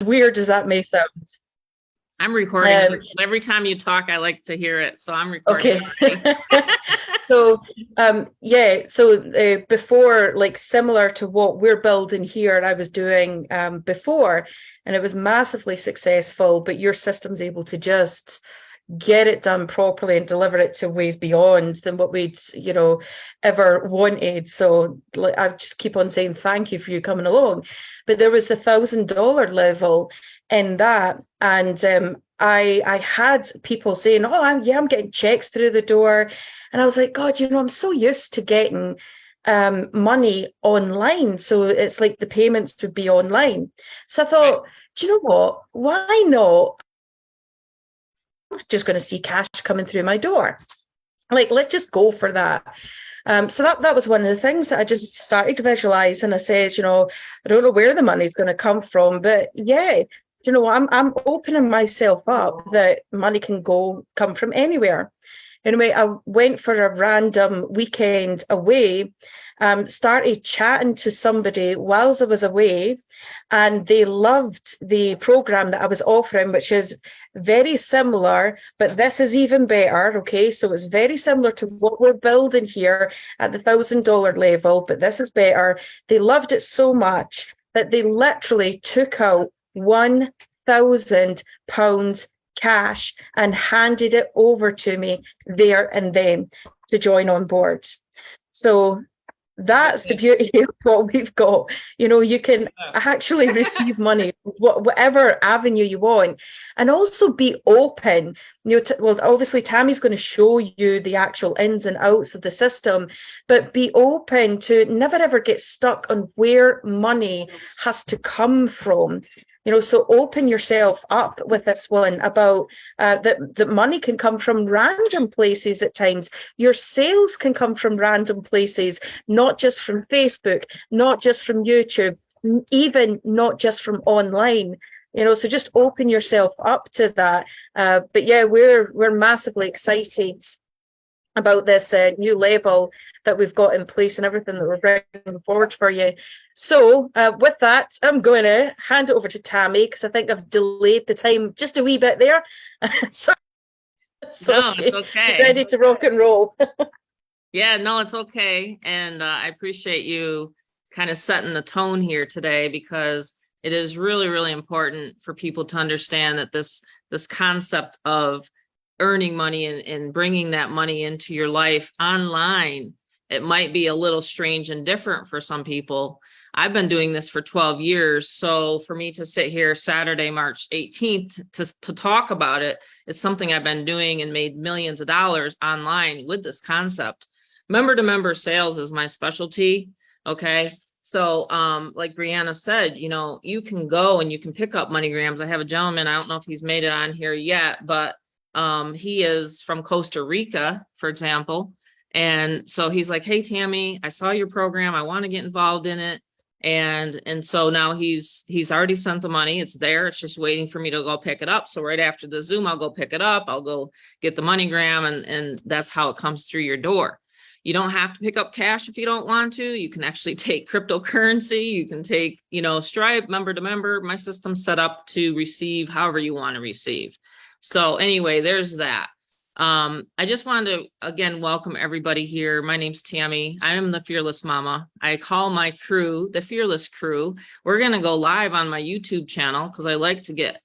weird as that may sound. I'm recording. Every time you talk, I like to hear it. So I'm recording. Okay. So, before, like similar to what we're building here, I was doing before, and it was massively successful, but your system's able to just get it done properly and deliver it to ways beyond than what we'd, ever wanted. So I just keep on saying thank you for you coming along. But there was the $1,000 level in that, and I had people saying, "Oh, I'm getting checks through the door," and I was like, "God, I'm so used to getting money online, so it's like the payments would be online." So I thought, do you know what? Why not? I'm just going to see cash coming through my door. Like, let's just go for that. So that was one of the things that I just started to visualize, and I said, I don't know where the money's going to come from, but yeah, I'm opening myself up that money can come from anywhere. Anyway, I went for a random weekend away, started chatting to somebody whilst I was away, and they loved the program that I was offering, which is very similar, but this is even better. Okay, so it's very similar to what we're building here at the $1,000 level, but this is better. They loved it so much that they literally took out £1,000 cash and handed it over to me there and then to join on board. So that's the beauty of what we've got. You can actually receive money, whatever avenue you want, and also be open. Well, obviously Tammy's going to show you the actual ins and outs of the system, but be open to never ever get stuck on where money has to come from. So open yourself up with this one about that money can come from random places at times. Your sales can come from random places, not just from Facebook, not just from YouTube, even not just from online. So just open yourself up to that. But yeah, we're massively excited about this new label that we've got in place and everything that we're bringing forward for you. So with that, I'm going to hand it over to Tammy, because I think I've delayed the time just a wee bit there. So no, it's okay. Ready to rock and roll. Yeah, no, it's okay. And I appreciate you kind of setting the tone here today, because it is really, really important for people to understand that this concept of earning money and bringing that money into your life online, it might be a little strange and different for some people. I've been doing this for 12 years. So for me to sit here Saturday, March 18th to talk about it, it's something I've been doing and made millions of dollars online with this concept. Member to member sales is my specialty. Okay. So like Brianna said, you can go and you can pick up MoneyGrams. I have a gentleman, I don't know if he's made it on here yet, but he is from Costa Rica, for example. And so he's like, "Hey, Tammy, I saw your program. I want to get involved in it." And so now he's already sent the money. It's there. It's just waiting for me to go pick it up. So right after the Zoom, I'll go pick it up. I'll go get the MoneyGram, and that's how it comes through your door. You don't have to pick up cash if you don't want to. You can actually take cryptocurrency. You can take, Stripe, member to member. My system's set up to receive however you want to receive. So anyway, there's that. I just wanted to, again, welcome everybody here. My name's Tammy. I am the Fearless Mama. I call my crew the Fearless Crew. We're going to go live on my YouTube channel because I like to get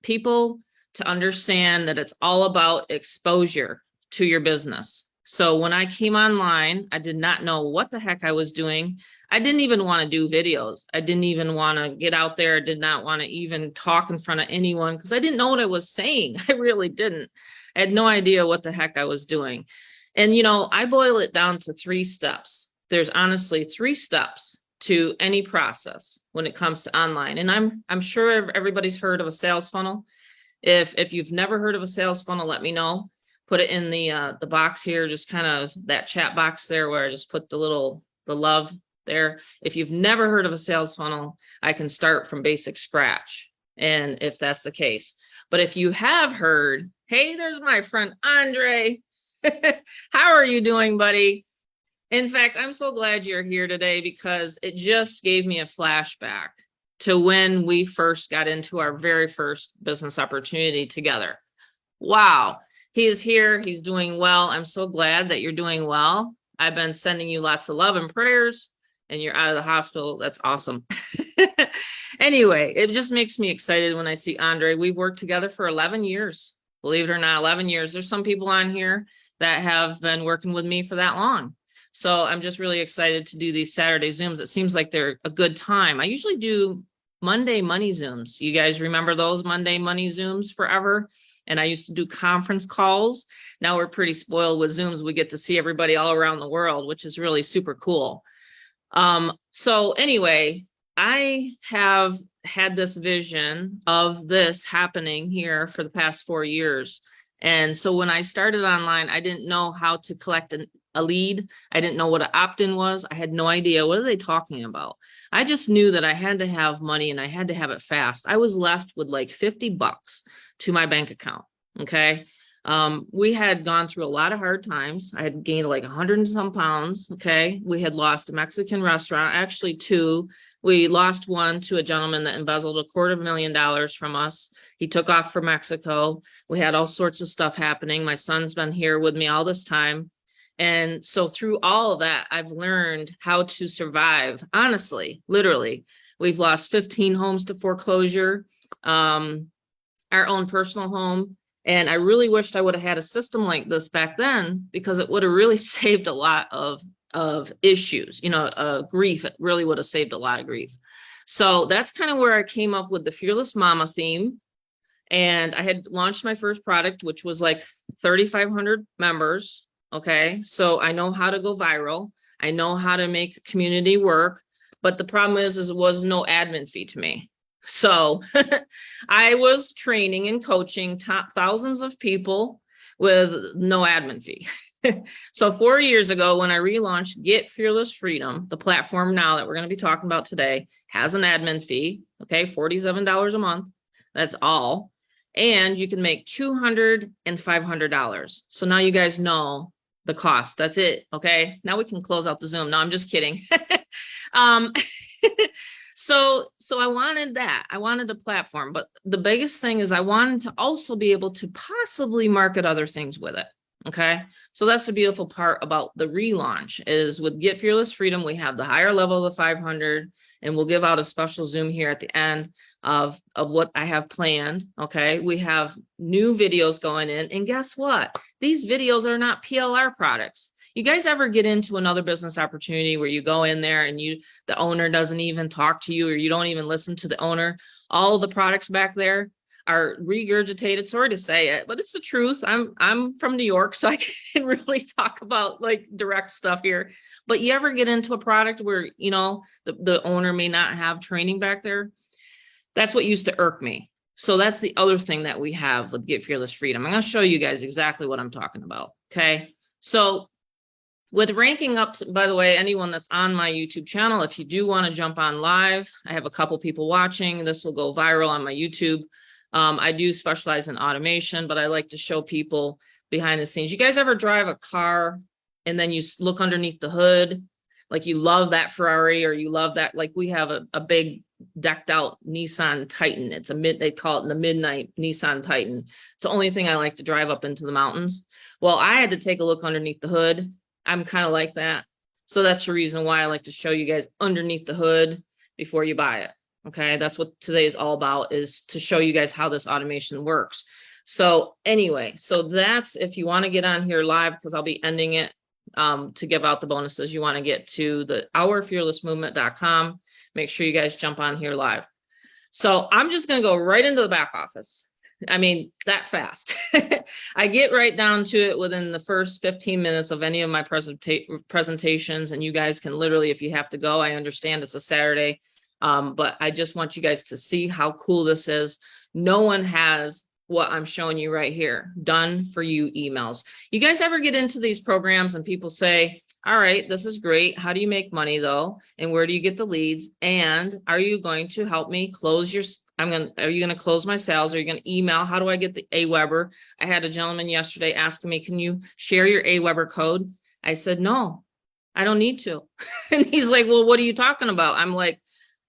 people to understand that it's all about exposure to your business. So when I came online, I did not know what the heck I was doing. I didn't even want to do videos. I didn't even want to get out there. I did not want to even talk in front of anyone because I didn't know what I was saying. I really didn't. I had no idea what the heck I was doing. And, I boil it down to 3 steps. There's honestly 3 steps to any process when it comes to online. And I'm sure everybody's heard of a sales funnel. If you've never heard of a sales funnel, let me know. Put it in the box here, just kind of that chat box there where I just put the love there. If you've never heard of a sales funnel, I can start from basic scratch. And if that's the case, but if you have heard, hey, there's my friend Andre. How are you doing, buddy? In fact, I'm so glad you're here today because it just gave me a flashback to when we first got into our very first business opportunity together. Wow. He is here. He's doing well. I'm so glad that you're doing well. I've been sending you lots of love and prayers, and you're out of the hospital. That's awesome. Anyway, it just makes me excited when I see Andre. We've worked together for 11 years. Believe it or not, 11 years. There's some people on here that have been working with me for that long. So I'm just really excited to do these Saturday Zooms. It seems like they're a good time. I usually do Monday Money Zooms. You guys remember those Monday Money Zooms forever? And I used to do conference calls. Now we're pretty spoiled with Zooms. We get to see everybody all around the world, which is really super cool. So anyway, I have had this vision of this happening here for the past 4 years. And so when I started online, I didn't know how to collect a lead. I didn't know what an opt-in was. I had no idea. What are they talking about? I just knew that I had to have money and I had to have it fast. I was left with like $50 to my bank account. Okay. We had gone through a lot of hard times. I had gained like 100 and some pounds. Okay. We had lost a Mexican restaurant, actually 2. We lost one to a gentleman that embezzled $250,000 from us. He took off for Mexico. We had all sorts of stuff happening. My son's been here with me all this time. And so through all of that, I've learned how to survive. Honestly, literally, we've lost 15 homes to foreclosure, our own personal home. And I really wished I would have had a system like this back then, because it would have really saved a lot of issues, grief. It really would have saved a lot of grief. So that's kind of where I came up with the Fearless Mama theme. And I had launched my first product, which was like 3,500 members. Okay. So I know how to go viral. I know how to make community work. But the problem is it was no admin fee to me. So I was training and coaching thousands of people with no admin fee. So 4 years ago, when I relaunched Get Fearless Freedom, the platform now that we're going to be talking about today has an admin fee. Okay. $47 a month. That's all. And you can make $200 and $500. So now you guys know the cost. That's it. Okay. Now we can close out the Zoom. No, I'm just kidding. So I wanted that. I wanted a platform, but the biggest thing is I wanted to also be able to possibly market other things with it. Okay. So that's the beautiful part about the relaunch is with Get Fearless Freedom, we have the higher level of the 500, and we'll give out a special Zoom here at the end of what I have planned. Okay. We have new videos going in, and guess what? These videos are not PLR products. You guys ever get into another business opportunity where you go in there and the owner doesn't even talk to you, or you don't even listen to the owner? All the products back there are regurgitated. Sorry to say it, but it's the truth. I'm from New York, so I can really talk about like direct stuff here. But you ever get into a product where, the owner may not have training back there? That's what used to irk me. So that's the other thing that we have with Get Fearless Freedom. I'm going to show you guys exactly what I'm talking about. Okay. So with ranking up, by the way, anyone that's on my YouTube channel, if you do want to jump on live, I have a couple people watching. This will go viral on my YouTube. I do specialize in automation, but I like to show people behind the scenes. You guys ever drive a car and then you look underneath the hood? Like you love that Ferrari, or you love that. Like we have a big decked out Nissan Titan. They call it the midnight Nissan Titan. It's the only thing I like to drive up into the mountains. Well, I had to take a look underneath the hood. I'm kind of like that. So that's the reason why I like to show you guys underneath the hood before you buy it. Okay. That's what today is all about, is to show you guys how this automation works. So anyway, so that's, if you want to get on here live, because I'll be ending it to give out the bonuses, you want to get to the ourfearlessmovement.com. Make sure you guys jump on here live. So I'm just going to go right into the back office. I mean, that fast. I get right down to it within the first 15 minutes of any of my presentations. And you guys can literally, if you have to go, I understand it's a Saturday. But I just want you guys to see how cool this is. No one has what I'm showing you right here, done for you emails. You guys ever get into these programs and people say, all right, this is great. How do you make money though? And where do you get the leads? And are you going to help me close are you going to close my sales? Are you going to email? How do I get the AWeber? I had a gentleman yesterday asking me, can you share your AWeber code? I said, no, I don't need to. And he's like, well, what are you talking about? I'm like,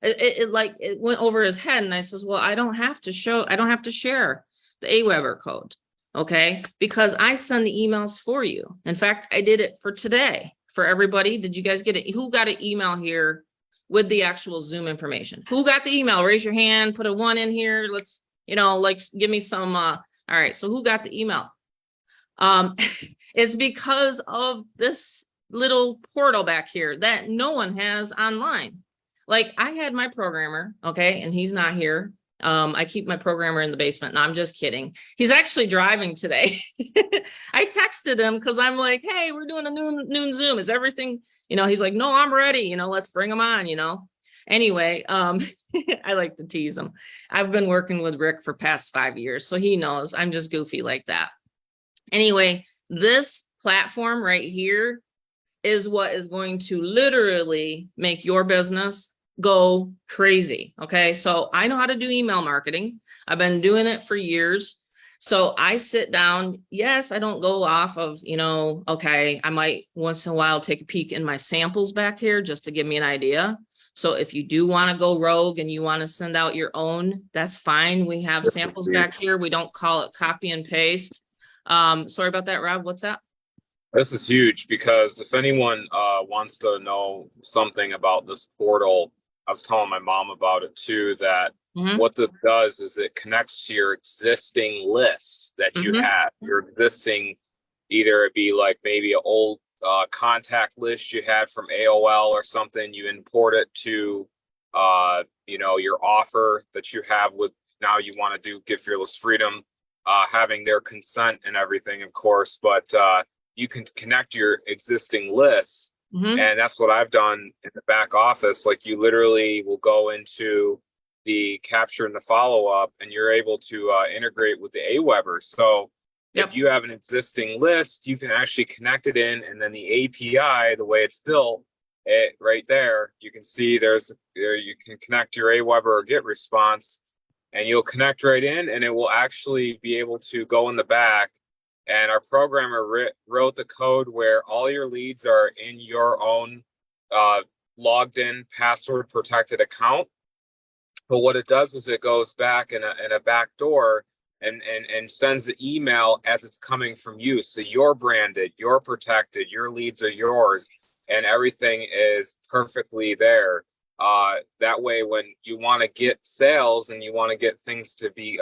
It went over his head. And I says, well, I don't have to share the Aweber code. Okay. Because I send the emails for you. In fact, I did it for today for everybody. Did you guys get it? Who got an email here with the actual Zoom information? Who got the email? Raise your hand, put a 1 in here. Let's, like, give me some, all right. So who got the email? It's because of this little portal back here that no one has online. Like, I had my programmer, okay, and he's not here. I keep my programmer in the basement. No, I'm just kidding. He's actually driving today. I texted him because I'm like, hey, we're doing a noon Zoom. Is everything, he's like, no, I'm ready. Let's bring him on, Anyway, I like to tease him. I've been working with Rick for past 5 years, so he knows I'm just goofy like that. Anyway, this platform right here is what is going to literally make your business go crazy. Okay. So I know how to do email marketing. I've been doing it for years. So I sit down. Yes, I don't go off of, okay, I might once in a while take a peek in my samples back here just to give me an idea. So if you do want to go rogue and you want to send out your own, that's fine. We have samples back here. We don't call it copy and paste. Sorry about that, Rob. What's that? This is huge because if anyone wants to know something about this portal, I was telling my mom about it too, that what this does is it connects to your existing lists that you have, your existing, either it be like maybe an old contact list you had from AOL or something, you import it to, your offer that you have with, now you want to do Get Fearless Freedom, having their consent and everything, of course, but you can connect your existing lists. And that's what I've done in the back office. Like, you literally will go into the capture and the follow-up, and you're able to integrate with the Aweber. So if you have an existing list, you can actually connect it in, and then the API, the way it's built, right there, you can see you can connect your Aweber or Get response, and you'll connect right in, and it will actually be able to go in the back. And our programmer wrote the code where all your leads are in your own logged in, password protected account. But what it does is it goes back in a back door and sends the email as it's coming from you. So you're branded, you're protected, your leads are yours, and everything is perfectly there. That way, when you want to get sales and you want to get things to be,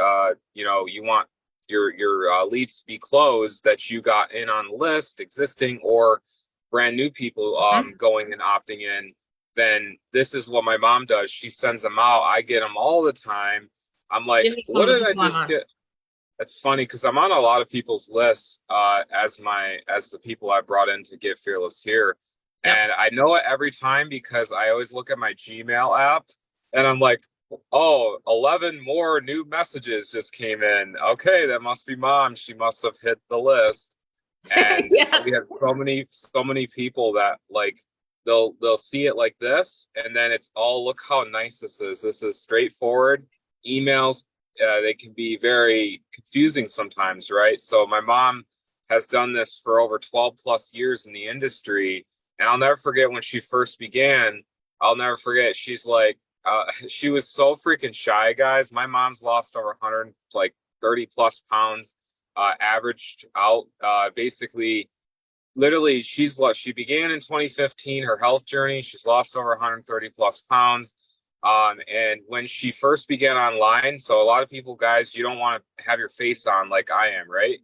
you want your leads to be closed that you got in on the list, existing or brand new people going and opting in, then this is what my mom does. She sends them out. I get them all the time. I'm like, what did I just get? That's funny because I'm on a lot of people's lists as the people I brought in to Get Fearless here. And I know it every time because I always look at my Gmail app and I'm like, oh, 11 more new messages just came in. Okay, that must be mom. She must have hit the list. And we have so many people that, like, they'll see it like this, and then it's all, look how nice this is. This is straightforward. Emails, they can be very confusing sometimes, right? So my mom has done this for over 12 plus years in the industry, and I'll never forget when she first began. I'll never forget. She's like, she was so freaking shy, guys. My mom's lost over 30 plus pounds, averaged out, basically, literally, she began in 2015, her health journey. She's lost over 130 plus pounds. And when she first began online, so a lot of people, guys, you don't want to have your face on like I am, right?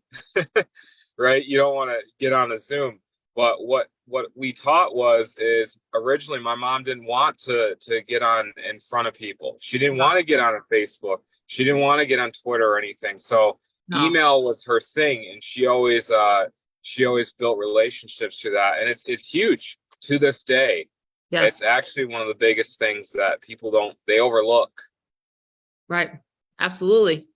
Right? You don't want to get on a Zoom. But what we taught is originally my mom didn't want to get on in front of people. She didn't want to get on Facebook. She didn't want to get on Twitter or anything. So email was her thing, and she always built relationships to that, and it's huge to this day. It's actually one of the biggest things that people overlook. Right. Absolutely.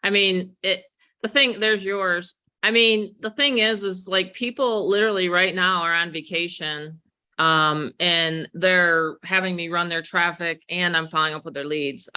I mean, there's yours. I mean, the thing is like, people literally right now are on vacation, and they're having me run their traffic, and I'm following up with their leads.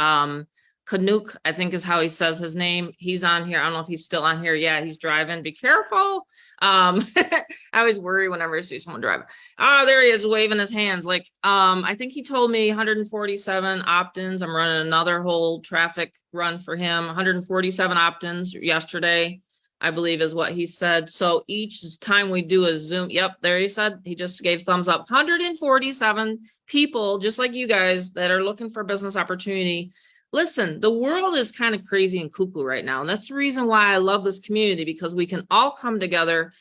Canuck, I think is how he says his name. He's on here. I don't know if he's still on here. Yeah, he's driving. Be careful. I always worry whenever I see someone driving. Oh, there he is waving his hands. Like, I think he told me 147 opt-ins. I'm running another whole traffic run for him. 147 opt-ins yesterday, I believe is what he said. So each time we do a Zoom, yep, there he said, he just gave thumbs up. 147 people, just like you guys, that are looking for business opportunity. Listen, the world is kind of crazy and cuckoo right now. And that's the reason why I love this community, because we can all come together,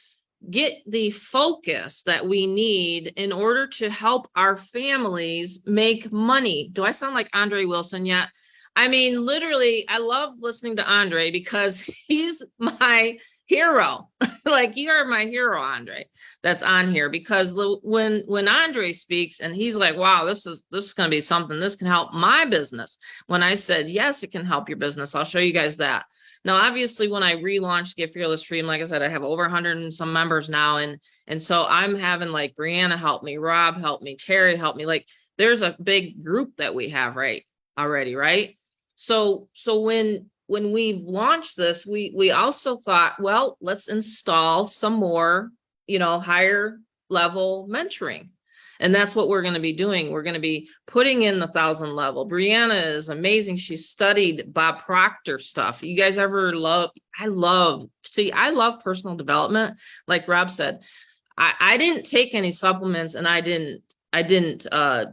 get the focus that we need in order to help our families make money. Do I sound like Andre Wilson yet? I mean, literally, I love listening to Andre because he's my hero. Like, you are my hero, Andre, that's on here, because when Andre speaks and he's like, wow, this is going to be something, this can help my business. When I said, yes, it can help your business. I'll show you guys that. Now, obviously, when I relaunched Get Fearless Freedom, like I said, I have over 100 and some members now. And so I'm having like Brianna help me, Rob help me, Terry help me. Like, there's a big group that we have already, right? So when we launched this, we also thought, well, let's install some more, higher level mentoring. And that's what we're going to be doing. We're going to be putting in the 1,000 level. Brianna is amazing. She studied Bob Proctor stuff. You guys ever I love personal development. Like Rob said, I didn't take any supplements, and I didn't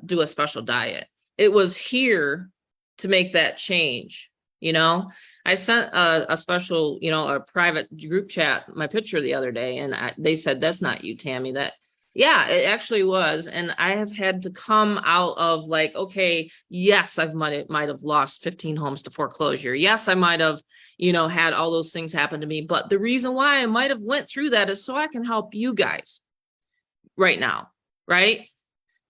do a special diet. It was here to make that change. I sent a special, a private group chat, my picture the other day, and they said, that's not you, Tammy. Yeah, it actually was. And I have had to come out of like, okay, yes, I might have lost 15 homes to foreclosure. Yes, I might have, had all those things happen to me. But the reason why I might have went through that is so I can help you guys right now, right?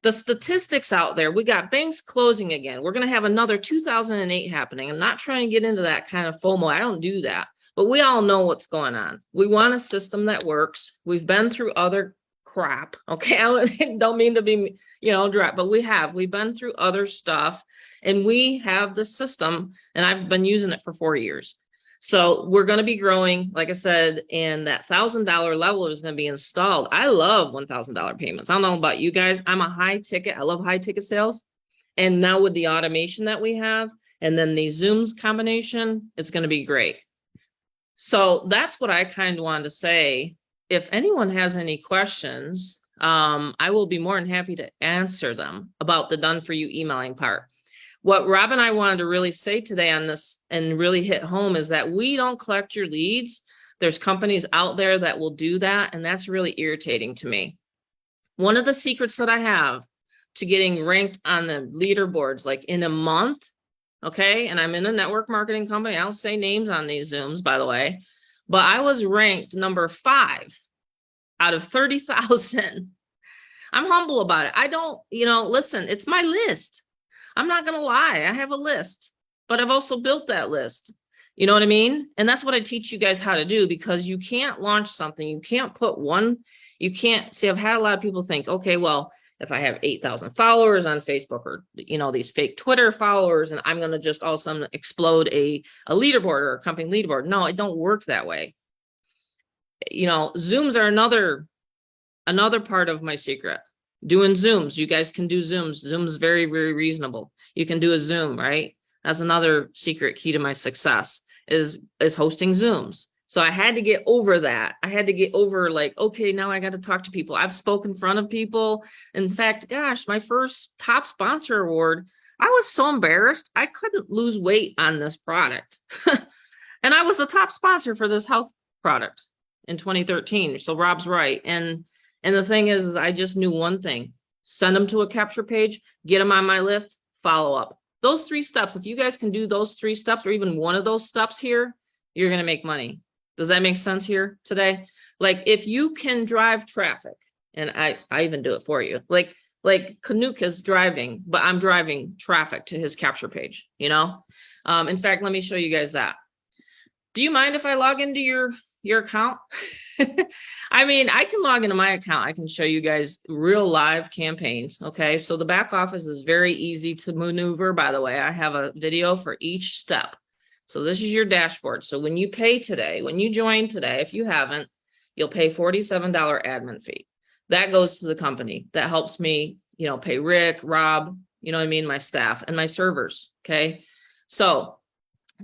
The statistics out there, we got banks closing again. We're going to have another 2008 happening. I'm not trying to get into that kind of FOMO. I don't do that. But we all know what's going on. We want a system that works. We've been through other crap. Okay. I don't mean to be, dry, but we've been through other stuff, and we have the system, and I've been using it for 4 years. So we're going to be growing, like I said, and that $1,000 level is going to be installed. I love $1,000 payments. I don't know about you guys. I'm a high ticket. I love high ticket sales. And now with the automation that we have, and then the Zooms combination, it's going to be great. So that's what I kind of wanted to say. If anyone has any questions, I will be more than happy to answer them about the done for you emailing part. What Rob and I wanted to really say today on this and really hit home is that we don't collect your leads. There's companies out there that will do that, and that's really irritating to me. One of the secrets that I have to getting ranked on the leaderboards, like in a month, okay, and I'm in a network marketing company. I don't say names on these Zooms, by the way, but I was ranked number 5 out of 30,000. I'm humble about it. I don't, listen, it's my list. I'm not going to lie. I have a list, but I've also built that list. You know what I mean? And that's what I teach you guys how to do, because you can't launch something. You can't see, I've had a lot of people think, okay, well, if I have 8,000 followers on Facebook, or, these fake Twitter followers, and I'm going to just all of a sudden explode a leaderboard or a company leaderboard. No, it don't work that way. Zooms are another part of my secret. Doing Zooms. You guys can do Zooms. Zoom's very, very reasonable. You can do a Zoom, right? That's another secret key to my success is hosting Zooms. So I had to get over that. I had to get over like, okay, now I got to talk to people. I've spoken in front of people. In fact, gosh, my first top sponsor award, I was so embarrassed. I couldn't lose weight on this product. And I was the top sponsor for this health product in 2013. So Rob's right. And the thing is I just knew one thing: send them to a capture page, get them on my list, follow up. Those 3 steps, if you guys can do those 3 steps, or even one of those steps here, you're going to make money. Does that make sense here today? Like, if you can drive traffic, and I even do it for you, like Canuck is driving, but I'm driving traffic to his capture page, In fact, let me show you guys that. Do you mind if I log into your your account? I mean, I can log into my account. I can show you guys real live campaigns. Okay. So the back office is very easy to maneuver. By the way, I have a video for each step. So this is your dashboard. So when you pay today, when you join today, if you haven't, you'll pay $47 admin fee. That goes to the company. That helps me, you know, pay Rick, Rob, you know what I mean, my staff and my servers. Okay. So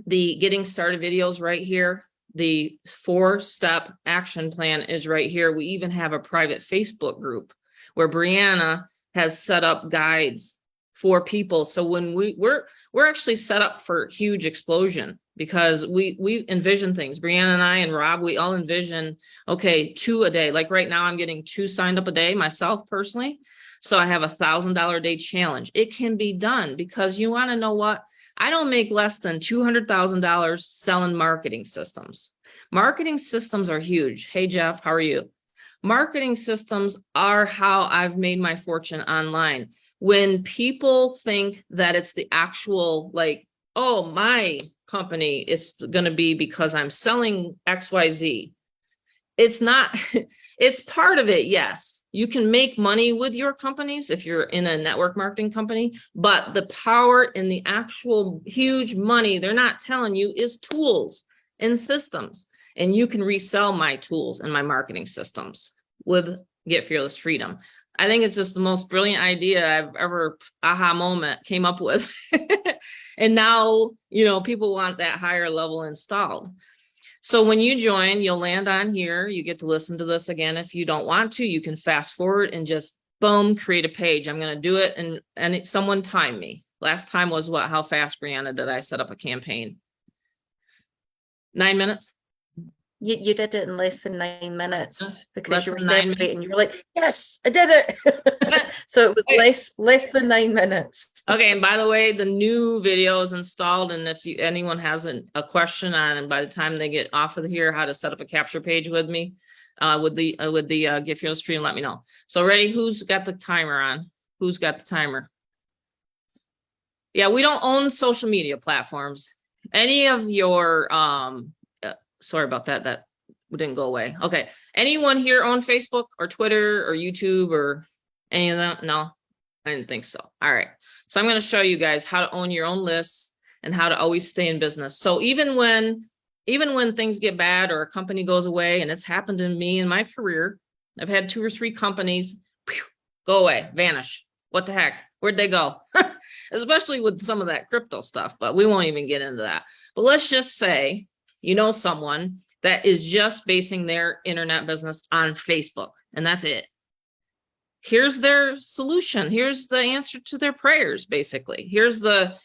the getting started videos right here. The 4-step action plan is right here. We even have a private Facebook group where Brianna has set up guides for people. So when we're actually set up for huge explosion, because we envision things. Brianna and I and Rob, we all envision, okay, 2 a day. Like right now I'm getting 2 signed up a day myself personally. So I have a $1,000 a day challenge. It can be done, because you want to know what? I don't make less than $200,000 selling marketing systems. Marketing systems are huge. Hey, Jeff, how are you? Marketing systems are how I've made my fortune online. When people think that it's the actual, like, oh, my company is going to be because I'm selling XYZ. It's not, it's part of it. Yes. You can make money with your companies if you're in a network marketing company, but the power in the actual huge money they're not telling you is tools and systems. And you can resell my tools and my marketing systems with Get Fearless Freedom. I think it's just the most brilliant idea I've ever aha moment came up with. And now, you know, people want that higher level installed. So when you join, you'll land on here. You get to listen to this again. If you don't want to, you can fast forward and just boom, create a page. I'm going to do it. And someone time me. Last time was what? How fast, Brianna, did I set up a campaign? 9 minutes? You did it in less than 9 minutes, because you were 9 minutes. and you were like, yes, I did it. So it was less than 9 minutes. Okay. And by the way, the new video is installed. And if anyone has a question on, and by the time they get off of here, how to set up a capture page with me, with the Get Fearless Freedom, let me know. So ready? Who's got the timer on? Who's got the timer? Yeah, we don't own social media platforms. Any of your, sorry about that. That didn't go away. Okay. Anyone here own Facebook or Twitter or YouTube or any of that? No, I didn't think so. All right. So I'm going to show you guys how to own your own lists and how to always stay in business. So even when things get bad or a company goes away, and it's happened to me in my career, I've had 2 or 3 companies go away, vanish. What the heck? Where'd they go? Especially with some of that crypto stuff, but we won't even get into that. But let's just say, you know, someone that is just basing their internet business on Facebook, and that's it. Here's their solution. Here's the answer to their prayers, basically. Here's the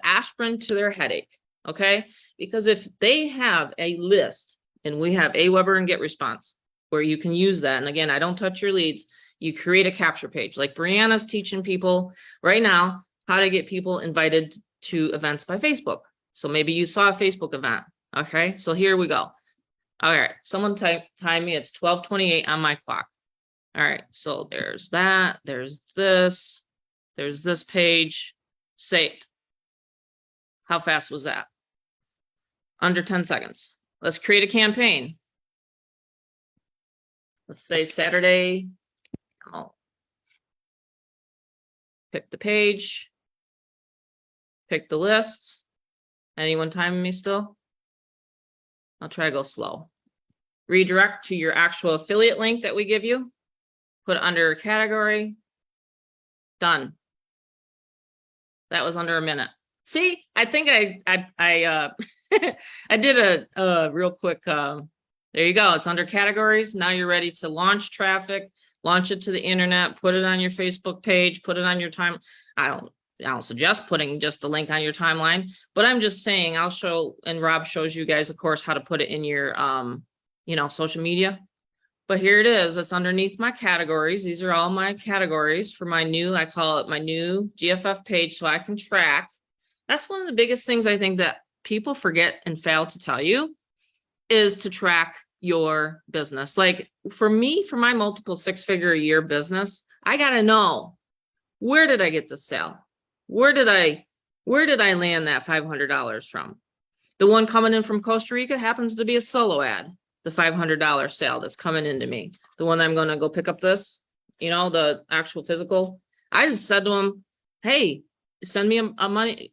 aspirin to their headache, okay? Because if they have a list, and we have Aweber and GetResponse, where you can use that, and again, I don't touch your leads, you create a capture page. Like Brianna's teaching people right now how to get people invited to events by Facebook. So maybe you saw a Facebook event. Okay, so here we go. All right, someone time me. It's 12:28 on my clock. All right, so there's that. There's this page. Saved. How fast was that? Under 10 seconds. Let's create a campaign. Let's say Saturday. Oh. Pick the page. Pick the list. Anyone timing me still? I'll try to go slow. Redirect to your actual affiliate link that we give you. Put it under a category. Done. That was under a minute. See, I think I did a real quick. There you go. It's under categories. Now you're ready to launch traffic, launch it to the internet, put it on your Facebook page, put it on your time. I don't suggest putting just the link on your timeline, but I'm just saying I'll show, and Rob shows you guys, of course, how to put it in your, social media. But here it is. It's underneath my categories. These are all my categories for my new, I call it my new GFF page, so I can track. That's one of the biggest things I think that people forget and fail to tell you is to track your business. Like for me, for my multiple 6-figure a year business, I got to know, where did I get the sale? Where did I land that $500 from? The one coming in from Costa Rica happens to be a solo ad. the $500 sale that's coming into me, the one that I'm going to go pick up this, you know, the actual physical. I just said to him, hey, send me a money.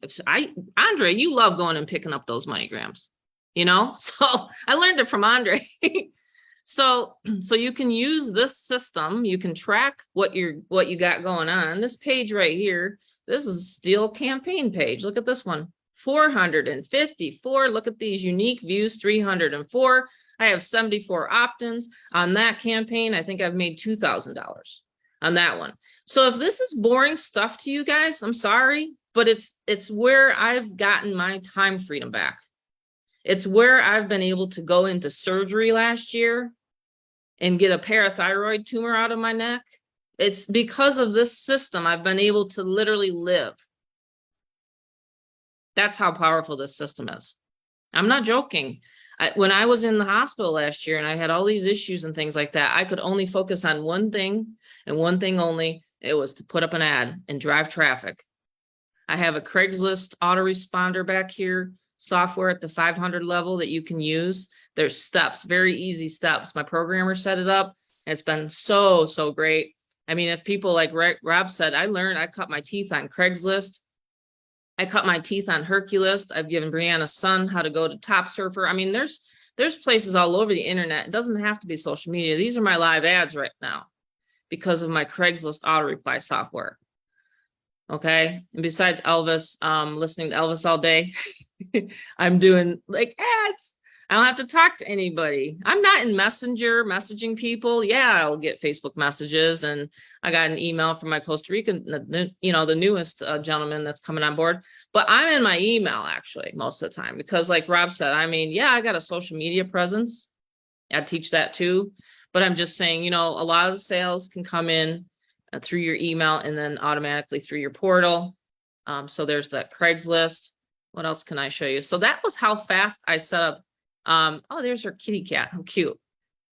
Andre, you love going and picking up those MoneyGrams, you know? So I learned it from Andre. So you can use this system. You can track what you got going on. This page right here, this is a Steal campaign page. Look at this one, 454. Look at these unique views, 304. I have 74 opt-ins on that campaign. I think I've made $2,000 on that one. So if this is boring stuff to you guys, I'm sorry, but it's where I've gotten my time freedom back. It's where I've been able to go into surgery last year and get a parathyroid tumor out of my neck. It's because of this system I've been able to literally live. That's how powerful this system is. I'm not joking. When I was in the hospital last year and I had all these issues and things like that, I could only focus on one thing and one thing only. It was to put up an ad and drive traffic. I have a Craigslist autoresponder back here, software at the 500 level that you can use. There's steps, very easy steps. My programmer set it up. It's been so great. I mean, if people like Rob said, I cut my teeth on Craigslist. I cut my teeth on Herculist. I've given Brianna's son how to go to Top Surfer. I mean, there's places all over the internet. It doesn't have to be social media. These are my live ads right now because of my Craigslist auto reply software. Okay. And besides Elvis, listening to Elvis all day, I'm doing like ads. I don't have to talk to anybody. I'm not in Messenger messaging people. Yeah, I'll get Facebook messages. And I got an email from my Costa Rican, you know, the newest gentleman that's coming on board. But I'm in my email actually most of the time because like Rob said, I mean, yeah, I got a social media presence. I teach that too. But I'm just saying, you know, a lot of the sales can come in through your email and then automatically through your portal. So there's that Craigslist. What else can I show you? So that was how fast I set up. Oh, there's our kitty cat. How cute.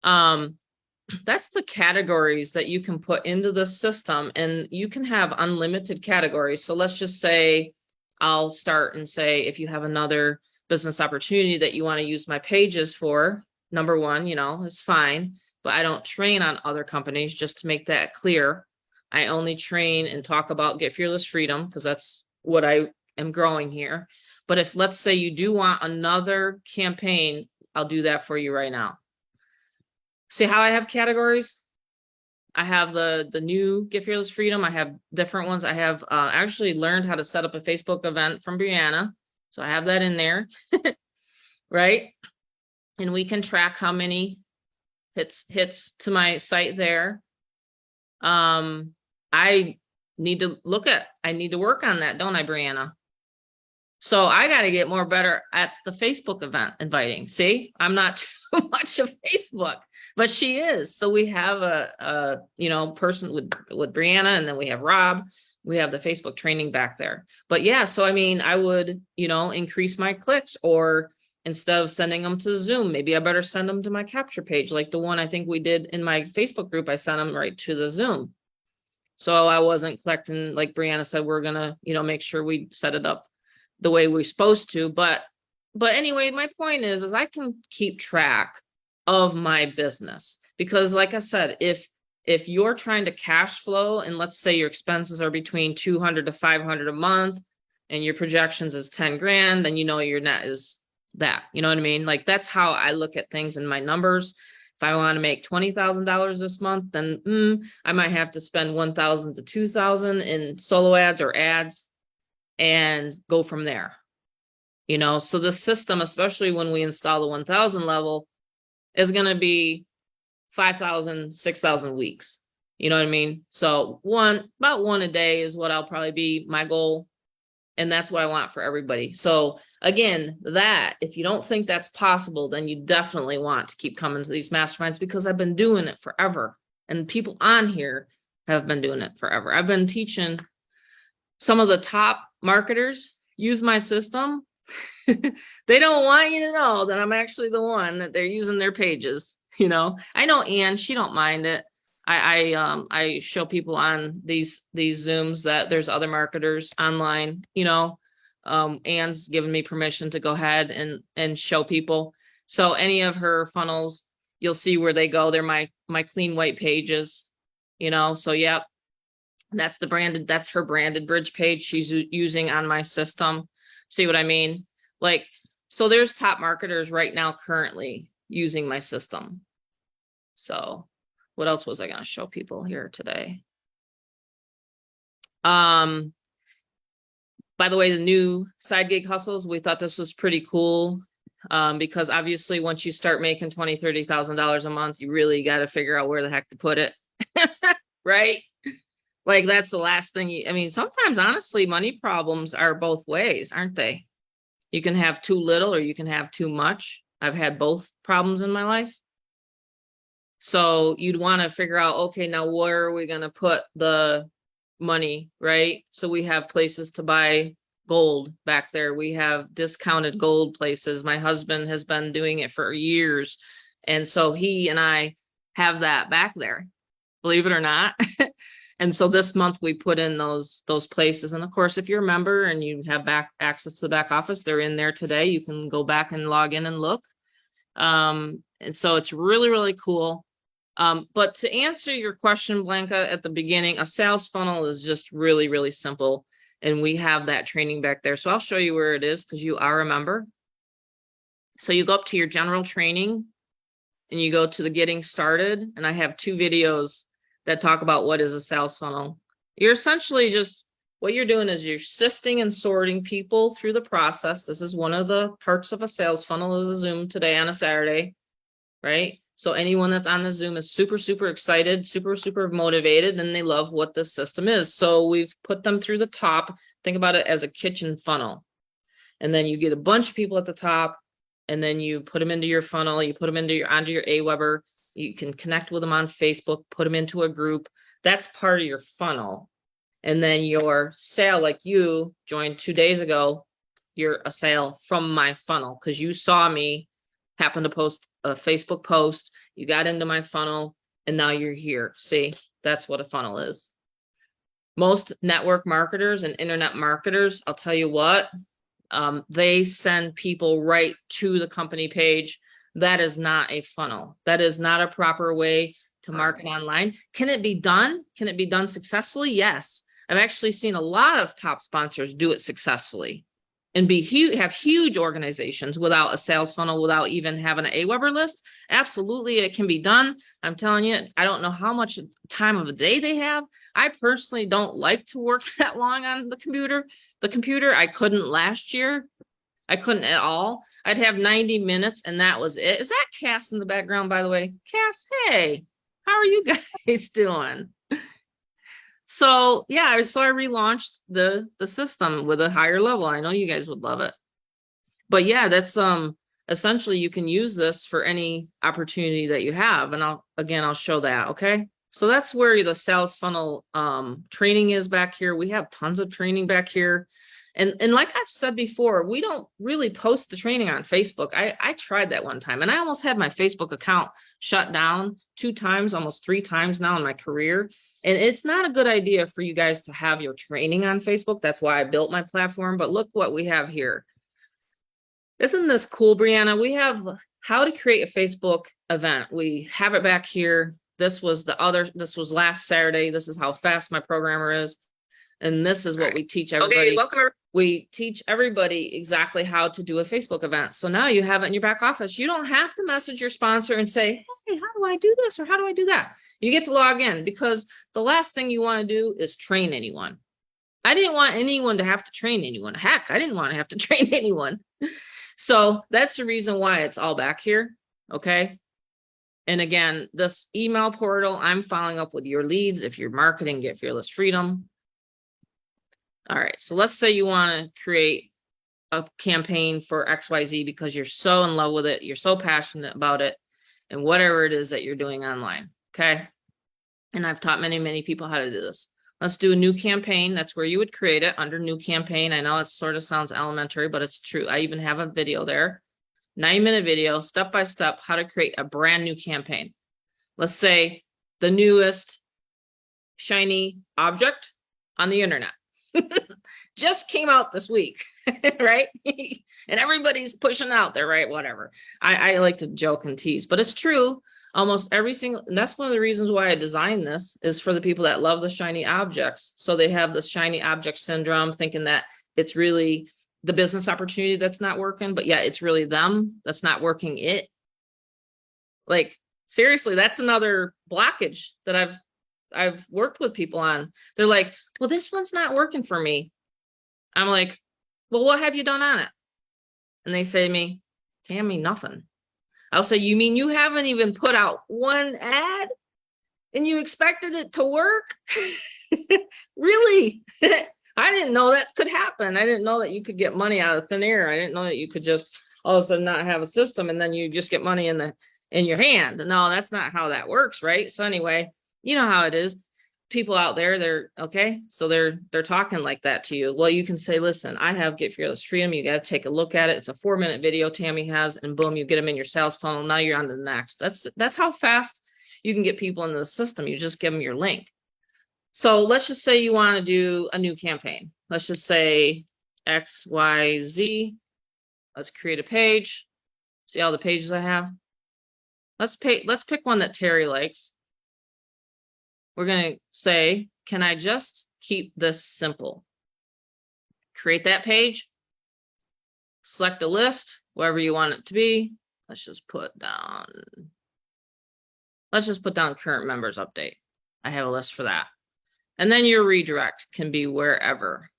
That's the categories that you can put into the system, and you can have unlimited categories. So let's just say I'll start and say, if you have another business opportunity that you want to use my pages for, number one, you know, it's fine, but I don't train on other companies, just to make that clear. I only train and talk about Get Fearless Freedom because that's what I am growing here. But if, let's say you do want another campaign, I'll do that for you right now. See how I have categories? I have the new Get Fearless Freedom. I have different ones. I have actually learned how to set up a Facebook event from Brianna. So I have that in there, right? And we can track how many hits to my site there. I need to work on that, don't I, Brianna? So I got to get better at the Facebook event inviting. See, I'm not too much of Facebook, but she is. So we have a person with Brianna, and then we have Rob. We have the Facebook training back there. But yeah, so I mean, I would, increase my clicks, or instead of sending them to Zoom, maybe I better send them to my capture page. Like the one I think we did in my Facebook group, I sent them right to the Zoom. So I wasn't collecting, like Brianna said, we're going to, make sure we set it up the way we're supposed to. But anyway, my point is I can keep track of my business, because like I said, if you're trying to cash flow, and let's say your expenses are between 200 to 500 a month and your projections is 10 grand, then your net is that, you know what I mean? Like that's how I look at things in my numbers. If I want to make $20,000 this month, then I might have to spend $1,000 to $2,000 in solo ads or ads and go from there. So the system, especially when we install the 1,000 level, is going to be 5,000, 6,000 weeks. You know what I mean? So about one a day is what I'll probably be my goal. And that's what I want for everybody. So again, if you don't think that's possible, then you definitely want to keep coming to these masterminds, because I've been doing it forever. And people on here have been doing it forever. I've been teaching some of the top marketers use my system. They don't want you to know that I'm actually the one that they're using their pages. I know Ann, she don't mind it. I show people on these Zooms that there's other marketers online. Ann's given me permission to go ahead and show people. So any of her funnels you'll see where they go. They're my clean white pages, you know, so yep. That's her branded bridge page she's using on my system. See what I mean? Like, so there's top marketers right now currently using my system. So what else was I going to show people here today? By the way, the new side gig hustles, we thought this was pretty cool. Because obviously once you start making $20,000, $30,000 a month, you really got to figure out where the heck to put it. Right? Like that's the last thing I mean, sometimes honestly, money problems are both ways, aren't they? You can have too little or you can have too much. I've had both problems in my life. So you'd want to figure out, okay, now where are we going to put the money, right? So we have places to buy gold back there. We have discounted gold places. My husband has been doing it for years. And so he and I have that back there, believe it or not. And so this month we put in those places. And of course, if you're a member and you have access to the back office, they're in there today. You can go back and log in and look. And so it's really, really cool. But to answer your question, Blanca, at the beginning, a sales funnel is just really, really simple. And we have that training back there. So I'll show you where it is because you are a member. So you go up to your general training and you go to the getting started. And I have 2 videos that talk about what is a sales funnel. You're essentially just, what you're doing is you're sifting and sorting people through the process. This is one of the parts of a sales funnel, is a Zoom today on a Saturday, right? So anyone that's on the Zoom is super, super excited, super, super motivated, and they love what this system is. So we've put them through the top. Think about it as a kitchen funnel. And then you get a bunch of people at the top, and then you put them into your funnel. You put them onto your Aweber. You can connect with them on Facebook, put them into a group. That's part of your funnel. And then your sale, like you joined 2 days ago, you're a sale from my funnel because you saw me happen to post a Facebook post. You got into my funnel and now you're here. See, that's what a funnel is. Most network marketers and internet marketers, I'll tell you what, they send people right to the company page. That is not a funnel. That is not a proper way to market online. Can it be done? Can it be done successfully? Yes. I've actually seen a lot of top sponsors do it successfully and have huge organizations without a sales funnel, without even having an Aweber list. Absolutely, it can be done. I'm telling you, I don't know how much time of the day they have. I personally don't like to work that long on the computer. I couldn't last year. I couldn't at all. I'd have 90 minutes and that was it. Is that Cass in the background, by the way? Cass, hey, how are you guys doing? So yeah, so I relaunched the system with a higher level. I know you guys would love it. But yeah, that's essentially you can use this for any opportunity that you have. And I'll show that, okay? So that's where the sales funnel training is back here. We have tons of training back here. And like I've said before, we don't really post the training on Facebook. I tried that one time and I almost had my Facebook account shut down 2 times, almost 3 times now in my career. And it's not a good idea for you guys to have your training on Facebook. That's why I built my platform. But look what we have here. Isn't this cool, Brianna? We have how to create a Facebook event. We have it back here. This was last Saturday. This is how fast my programmer is. And this is what we teach everybody. Okay, welcome. We teach everybody exactly how to do a Facebook event. So now you have it in your back office. You don't have to message your sponsor and say, hey, how do I do this? Or how do I do that? You get to log in because the last thing you want to do is train anyone. I didn't want anyone to have to train anyone. Heck, I didn't want to have to train anyone. So that's the reason why it's all back here. Okay. And again, this email portal, I'm following up with your leads. If you're marketing, Get Fearless Freedom. All right, so let's say you want to create a campaign for XYZ because you're so in love with it, you're so passionate about it, and whatever it is that you're doing online, okay? And I've taught many, many people how to do this. Let's do a new campaign. That's where you would create it, under new campaign. I know it sort of sounds elementary, but it's true. I even have a video there, 9-minute video, step-by-step, how to create a brand new campaign. Let's say the newest shiny object on the internet. Just came out this week, right? And everybody's pushing out there, right? Whatever. I like to joke and tease, but it's true. Almost every single, and that's one of the reasons why I designed this, is for the people that love the shiny objects. So they have the shiny object syndrome, thinking that it's really the business opportunity that's not working, but yeah, it's really them that's not working it. Like, seriously, that's another blockage that I've worked with people on. They're like, well, this one's not working for me. I'm like, well, what have you done on it? And they say to me, Tammy, nothing. I'll say, you mean you haven't even put out one ad and you expected it to work? Really? I didn't know that could happen. I didn't know that you could get money out of thin air. I didn't know that you could just all of a sudden not have a system and then you just get money in your hand. No, that's not how that works, right? So anyway, you know how it is. People out there, they're okay. So they're talking like that to you. Well, you can say, listen, I have Get Fearless Freedom. You got to take a look at it. It's a 4-minute video Tammy has, and boom, you get them in your sales funnel. Now you're on to the next. That's how fast you can get people into the system. You just give them your link. So let's just say you want to do a new campaign. Let's just say XYZ. Let's create a page. See all the pages I have? Let's pick one that Terry likes. We're going to say, can I just keep this simple? Create that page. Select a list, wherever you want it to be. Let's just put down current members update. I have a list for that. And then your redirect can be wherever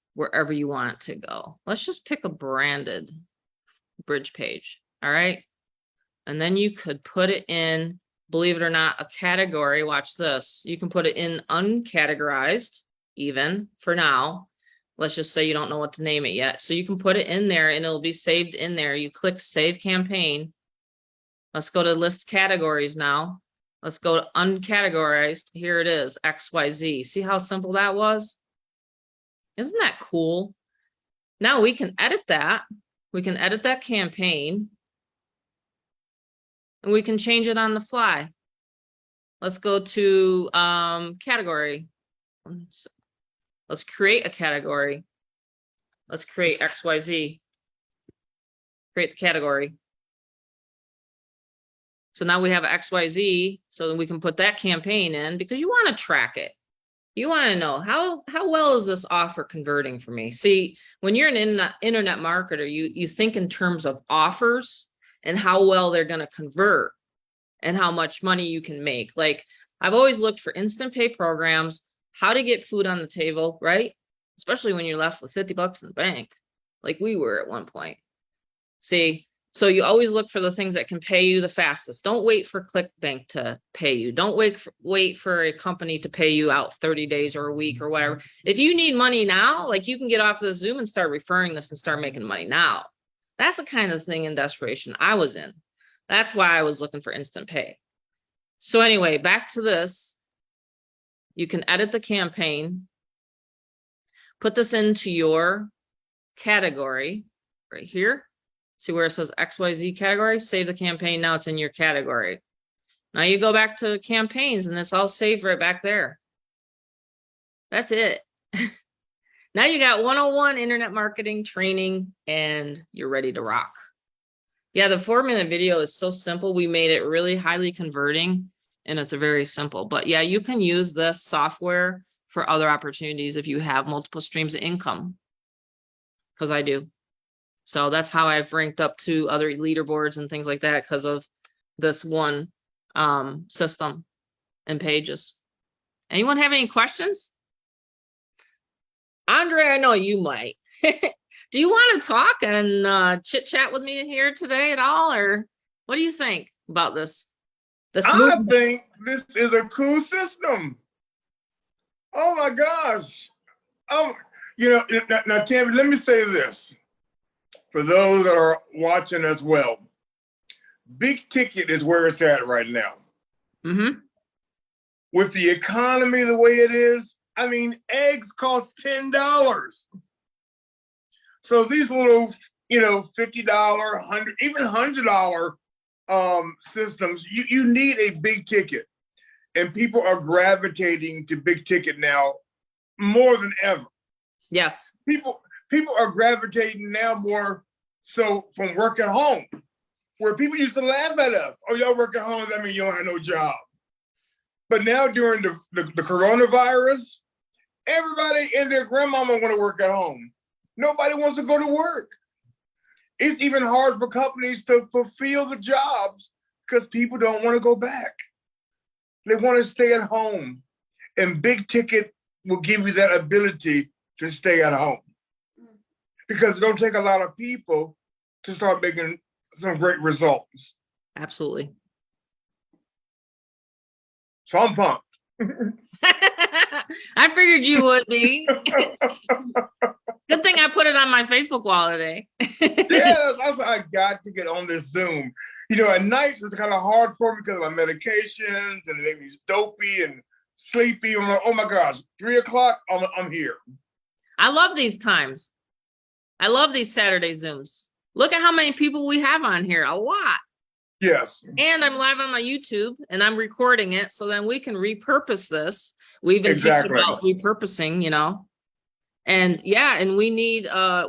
you want it to go. Let's just pick a branded bridge page. All right. And then you could put it in, believe it or not, a category. Watch this. You can put it in uncategorized, even for now. Let's just say you don't know what to name it yet. So you can put it in there and it'll be saved in there. You click Save Campaign. Let's go to list categories now. Let's go to uncategorized. Here it is, XYZ. See how simple that was? Isn't that cool? Now we can edit that. We can edit that campaign. And we can change it on the fly. Let's go to category. Let's create a category. Let's create XYZ. Create the category. So now we have XYZ, so then we can put that campaign in because you want to track it. You want to know how well is this offer converting for me? See, when you're an internet marketer, you think in terms of offers and how well they're going to convert and how much money you can make. Like, I've always looked for instant pay programs, how to get food on the table, right? Especially when you're left with $50 in the bank, like we were at one point. See, so you always look for the things that can pay you the fastest. Don't wait for ClickBank to pay you. Don't wait for a company to pay you out 30 days or a week or whatever. If you need money now, like, you can get off the Zoom and start referring this and start making money now. That's the kind of thing in desperation I was in. That's why I was looking for instant pay. So anyway, back to this. You can edit the campaign. Put this into your category right here. See where it says XYZ category? Save the campaign. Now it's in your category. Now you go back to campaigns and it's all saved right back there. That's it. Now you got 101 internet marketing training and you're ready to rock. Yeah, the 4-minute video is so simple. We made it really highly converting and it's very simple. But yeah, you can use this software for other opportunities if you have multiple streams of income, because I do. So that's how I've ranked up to other leaderboards and things like that because of this one system and pages. Anyone have any questions? Andre, I know you might. Do you want to talk and chit chat with me here today at all? Or what do you think about this? I think this is a cool system. Oh my gosh. Now Tammy, let me say this. For those that are watching as well, big ticket is where it's at right now. Mm-hmm. With the economy the way it is, I mean, eggs cost $10. So these little, $50, $100, even $100 systems, you need a big ticket. And people are gravitating to big ticket now more than ever. Yes. People are gravitating now more so from work at home. where people used to laugh at us. Oh, y'all work at home, that means you don't have no job. But now during the coronavirus, everybody and their grandmama want to work at home. Nobody wants to go to work. It's even hard for companies to fulfill the jobs because people don't want to go back. They want to stay at home. And big ticket will give you that ability to stay at home. Because it don't take a lot of people to start making some great results. Absolutely. So I'm pumped. I figured you would be. Good thing I put it on my Facebook wall today. Yeah, that's why I got to get on this Zoom. You know, at night it's kind of hard for me because of my medications and it makes me dopey and sleepy. I'm like, oh my gosh, 3 o'clock, I'm here. I love these times. I love these Saturday Zooms. Look at how many people we have on here. A lot. Yes. And I'm live on my YouTube and I'm recording it so then we can repurpose this. We even teach about repurposing, you know. And yeah, and we need a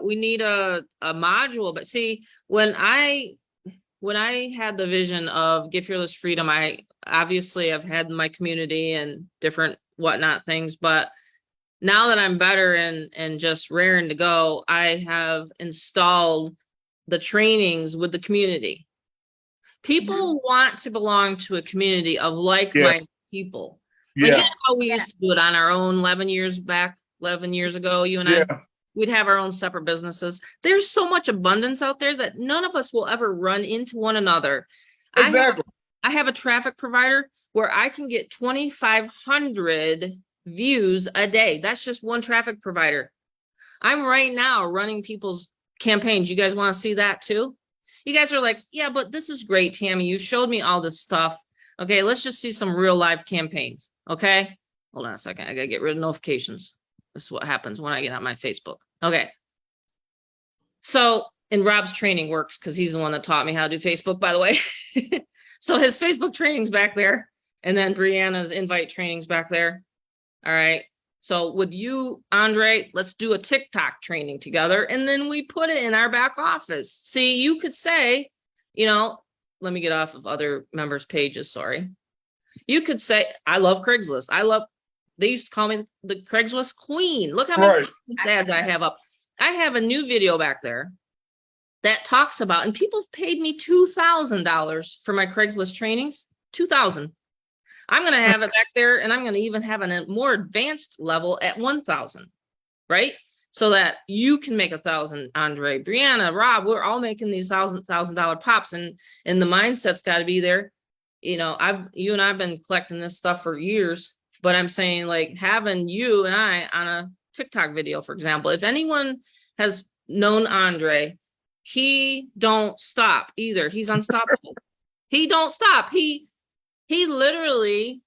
module. But see, when I had the vision of Get Fearless Freedom, I obviously have had my community and different whatnot things, but now that I'm better and just raring to go, I have installed the trainings with the community. People want to belong to a community of like-minded people. Like, you know how we used to do it on our own 11 years ago, you and I, we'd have our own separate businesses. There's so much abundance out there that none of us will ever run into one another. Exactly. I have a traffic provider where I can get 2,500 views a day. That's just one traffic provider. I'm right now running people's campaigns. You guys want to see that too? You guys are like, yeah, but this is great, Tammy. You showed me all this stuff. Okay, let's just see some real live campaigns. Okay, hold on a second. I gotta get rid of notifications. This is what happens when I get on my Facebook. Okay. So, and Rob's training works because he's the one that taught me how to do Facebook, by the way. So his Facebook training's back there. And then Brianna's invite training's back there. All right. So with you, Andre, let's do a TikTok training together. And then we put it in our back office. See, you could say, you know, let me get off of other members' pages. Sorry. You could say, I love Craigslist. They used to call me the Craigslist queen. Look how many ads I have up. I have a new video back there that talks about, and people have paid me $2,000 for my Craigslist trainings. $2,000. I'm going to have it back there, and I'm going to even have a more advanced level at 1,000, right? So that you can make 1,000, Andre, Brianna, Rob, we're all making these $1,000 pops, and the mindset's got to be there. You know, you and I've been collecting this stuff for years, but I'm saying, like, having you and I on a TikTok video, for example, if anyone has known Andre, he don't stop either. He's unstoppable. He don't stop. He literally,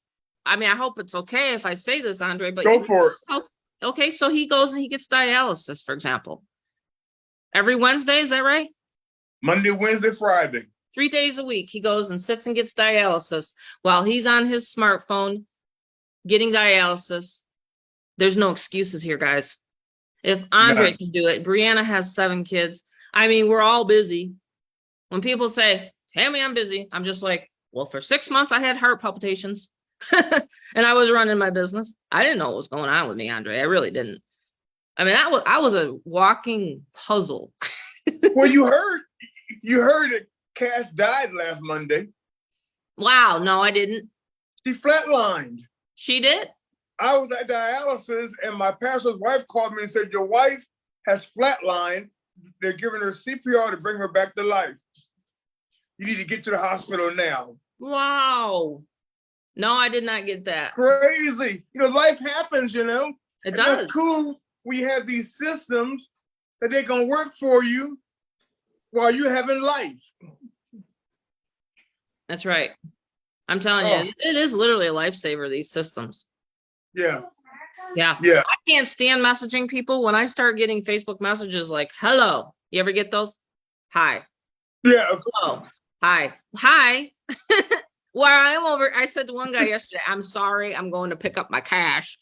I mean, I hope it's okay if I say this, Andre, but go for it. Okay, so he goes and he gets dialysis, for example. Every Wednesday, is that right? Monday, Wednesday, Friday. 3 days a week, he goes and sits and gets dialysis while he's on his smartphone getting dialysis. There's no excuses here, guys. If Andre can do it, Brianna has 7 kids. I mean, we're all busy. When people say, Tammy, I'm busy, I'm just like, well, for 6 months, I had heart palpitations and I was running my business. I didn't know what was going on with me, Andre. I really didn't. I mean, I was a walking puzzle. Well, you heard that Cass died last Monday. Wow. No, I didn't. She flatlined. She did? I was at dialysis and my pastor's wife called me and said, your wife has flatlined. They're giving her CPR to bring her back to life. You need to get to the hospital now. Wow. No, I did not get that. Crazy. You know, life happens, you know. It does. That's cool. We have these systems that they're going to work for you while you're having life. That's right. I'm telling you, it is literally a lifesaver, these systems. Yeah. Yeah. Yeah. I can't stand messaging people. When I start getting Facebook messages like, hello, you ever get those? Hi. Yeah. Hello. Hi. Hi. Well, I said to one guy yesterday, I'm sorry, I'm going to pick up my cash.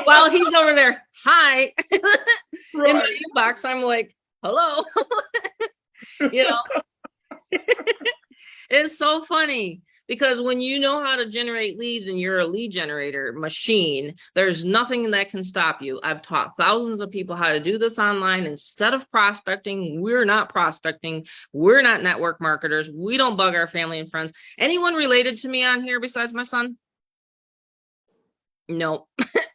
While he's over there, hi. In my inbox, I'm like, hello. You know, It's so funny because when you know how to generate leads and you're a lead generator machine, there's nothing that can stop you. I've taught thousands of people how to do this online. Instead of prospecting, we're not prospecting. We're not network marketers. We don't bug our family and friends. Anyone related to me on here besides my son? No.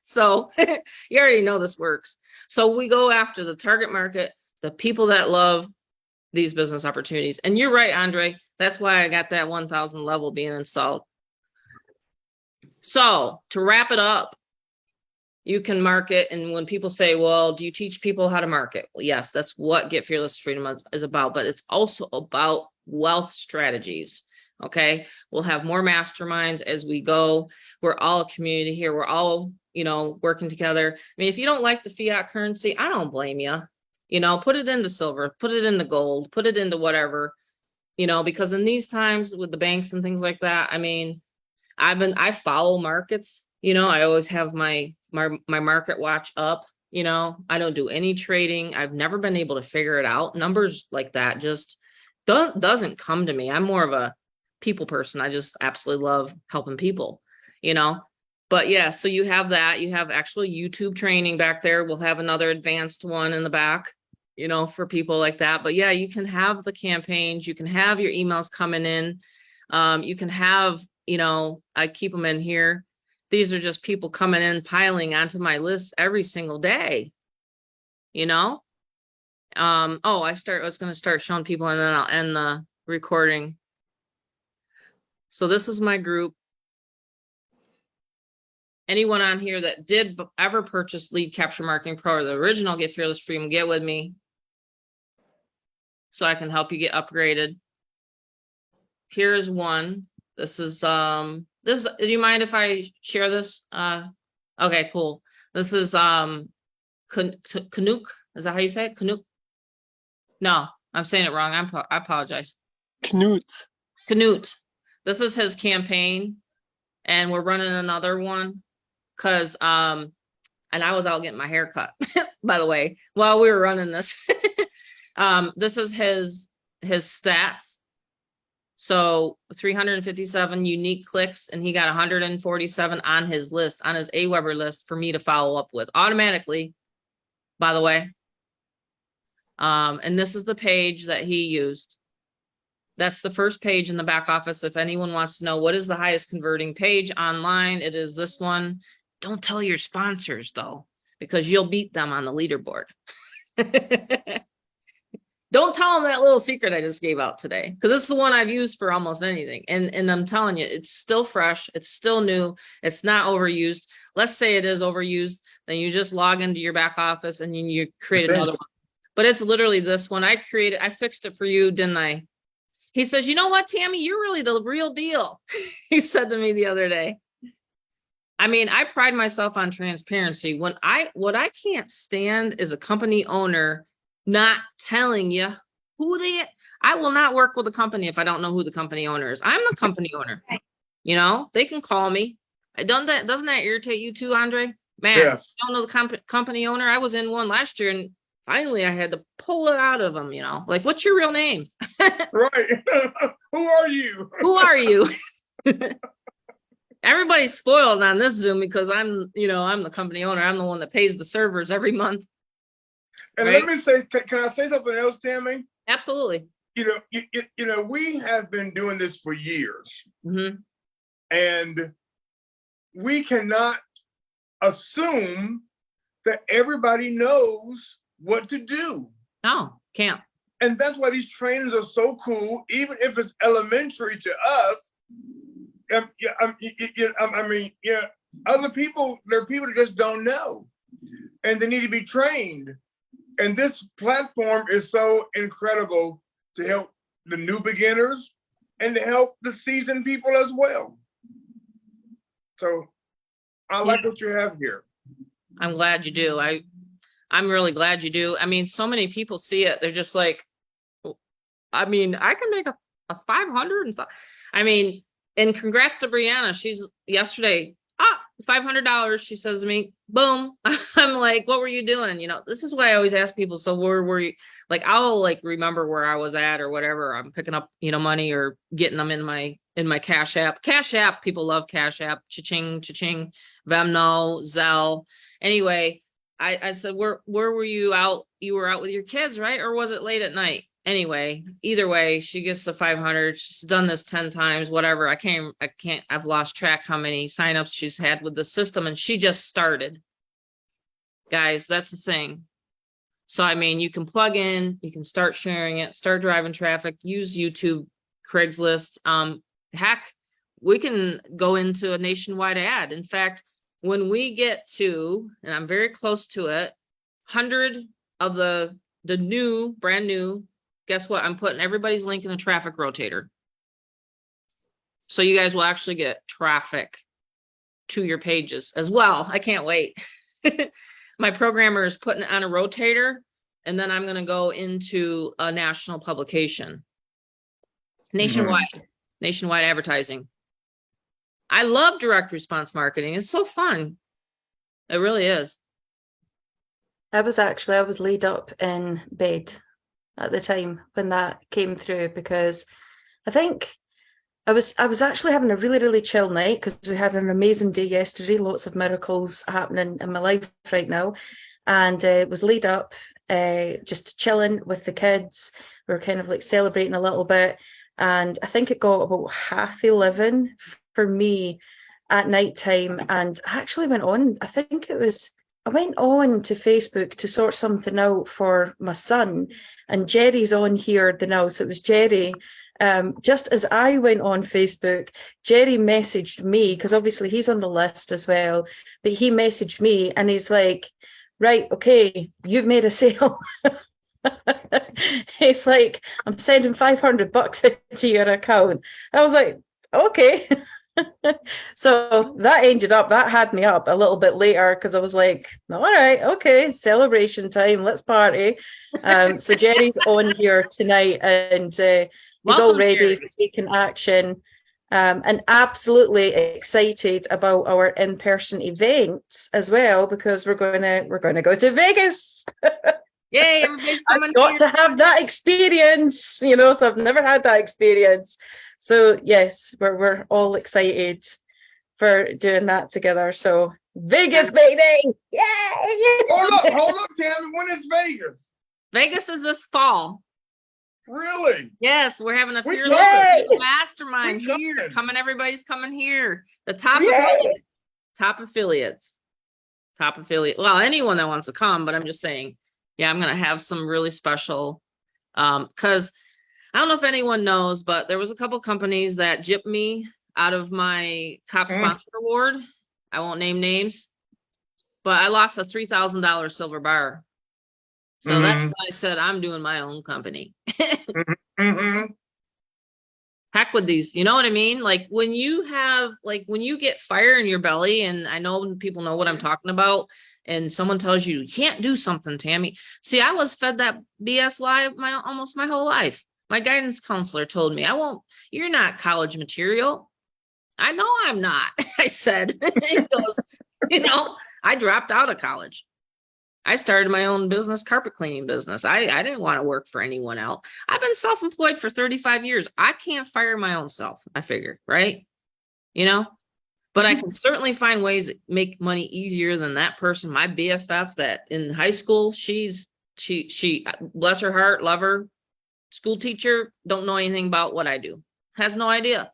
So you already know this works. So we go after the target market, the people that love these business opportunities. And you're right, Andre. That's why I got that 1,000 level being installed. So to wrap it up, you can market. And when people say, well, do you teach people how to market? Well, yes, that's what Get Fearless Freedom is about, but it's also about wealth strategies. Okay. We'll have more masterminds as we go. We're all a community here. We're all, you know, working together. I mean, if you don't like the fiat currency, I don't blame you. You know, put it into silver, put it into gold, put it into whatever, you know, because in these times with the banks and things like that, I mean, I follow markets, you know, I always have my market watch up, you know, I don't do any trading. I've never been able to figure it out. Numbers like that just doesn't come to me. I'm more of a people person. I just absolutely love helping people, you know. But yeah, so you have that. You have actual YouTube training back there. We'll have another advanced one in the back, you know, for people like that. But yeah, you can have the campaigns. You can have your emails coming in. You can have, you know, I keep them in here. These are just people coming in, piling onto my list every single day, you know. Oh, I was going to start showing people and then I'll end the recording. So this is my group. Anyone on here that did ever purchase Lead Capture Marketing Pro or the original Get Fearless Freedom, get with me so I can help you get upgraded. Here's one. This is do you mind if I share this? Okay, cool. This is Canuck. Is that how you say it? Canuck? No, I'm saying it wrong. I apologize. Canute. This is his campaign, and we're running another one because and I was out getting my hair cut, by the way, while we were running this. This is his stats. So 357 unique clicks, and he got 147 on his list, on his AWeber list for me to follow up with automatically, by the way. And this is the page that he used. That's the first page in the back office. If anyone wants to know what is the highest converting page online, it is this one. Don't tell your sponsors though, because you'll beat them on the leaderboard. Don't tell them that little secret I just gave out today, because it's the one I've used for almost anything. And I'm telling you, it's still fresh. It's still new. It's not overused. Let's say it is overused. Then you just log into your back office and you create another one. But it's literally this one. I fixed it for you, didn't I? He says, you know what, Tammy, you're really the real deal. He said to me the other day. I mean, I pride myself on transparency. What I can't stand is a company owner not telling you I will not work with a company if I don't know who the company owner is. I'm the company owner. You know, they can call me. Doesn't that irritate you too, Andre? Man, yes. You don't know the company owner. I was in one last year and finally I had to pull it out of them, you know, like, what's your real name? Right. Who are you? Who are you? Everybody's spoiled on this Zoom because I'm the company owner. I'm the one that pays the servers every month. And right? Let me say, can I say something else, Tammy? Absolutely. You know, we have been doing this for years. Mm-hmm. And we cannot assume that everybody knows what to do. No, can't. And that's why these trainings are so cool, even if it's elementary to us. Other people, there are people that just don't know, and they need to be trained. And this platform is so incredible to help the new beginners and to help the seasoned people as well. So I like what you have here. I'm glad you do. I'm really glad you do. I mean, so many people see it. They're just like, I mean, I can make a 500 and stuff. I mean, and congrats to Brianna. She's yesterday. $500, she says to me, boom. I'm like, what were you doing? You know, this is why I always ask people. So where were you? Like, I'll like remember where I was at or whatever. I'm picking up, you know, money or getting them in my Cash App. Cash App, people love Cash App. Cha-ching, cha-ching, Venmo, Zelle. Anyway, I said, where were you out? You were out with your kids, right? Or was it late at night? Anyway, either way, she gets the 500. She's done this 10 times, whatever. I've lost track how many signups she's had with the system, and she just started. Guys, that's the thing. So, I mean, you can plug in, you can start sharing it, start driving traffic, use YouTube, Craigslist. Heck, we can go into a nationwide ad. In fact, when we get to, and I'm very close to it, 100 of the new, brand new, guess what? I'm putting everybody's link in a traffic rotator. So you guys will actually get traffic to your pages as well. I can't wait. My programmer is putting it on a rotator, and then I'm going to go into a national publication. Nationwide, nationwide advertising. I love direct response marketing. It's so fun. It really is. I was laid up in bed at the time when that came through, because I think I was actually having a really, really chill night because we had an amazing day yesterday, lots of miracles happening in my life right now, and was laid up just chilling with the kids. We were kind of like celebrating a little bit, and I think it got about 11:30 for me at night time, and I actually went on, I went on to Facebook to sort something out for my son, and Jerry's on here now. So it was Jerry. Just as I went on Facebook, Jerry messaged me, because obviously he's on the list as well, but he messaged me and he's like, right, okay, you've made a sale. He's like, I'm sending $500 into your account. I was like, okay. So that had me up a little bit later, because I was like, all right, okay, celebration time, let's party. So Jerry's on here tonight, and he's all ready for taking action, and absolutely excited about our in-person events as well, because we're going to go to Vegas. Yay, everybody's coming. I've got to have that experience, you know, so I've never had that experience. So yes, we're all excited for doing that together. So Vegas, baby! Yay! Hold up, Tammy. When is Vegas? Vegas is this fall. Really? Yes, we're having a fearless mastermind here. Everybody's coming here. The top affiliates. Well, anyone that wants to come, but I'm just saying, yeah, I'm gonna have some really special, because I don't know if anyone knows, but there was a couple companies that gypped me out of my top sponsor award. I won't name names, but I lost a $3,000 silver bar. So that's when I said, I'm doing my own company. Heck with these, you know what I mean? Like when you get fire in your belly, and I know people know what I'm talking about, and someone tells you can't do something, Tammy. See, I was fed that BS lie almost my whole life. My guidance counselor told me, you're not college material. I know I'm not. I said, he goes, you know, I dropped out of college. I started my own business, carpet cleaning business. I didn't want to work for anyone else. I've been self-employed for 35 years. I can't fire my own self, I figured, right? You know, but I can certainly find ways that make money easier than that person. My BFF that in high school, she bless her heart, love her, school teacher, don't know anything about what I do. Has no idea.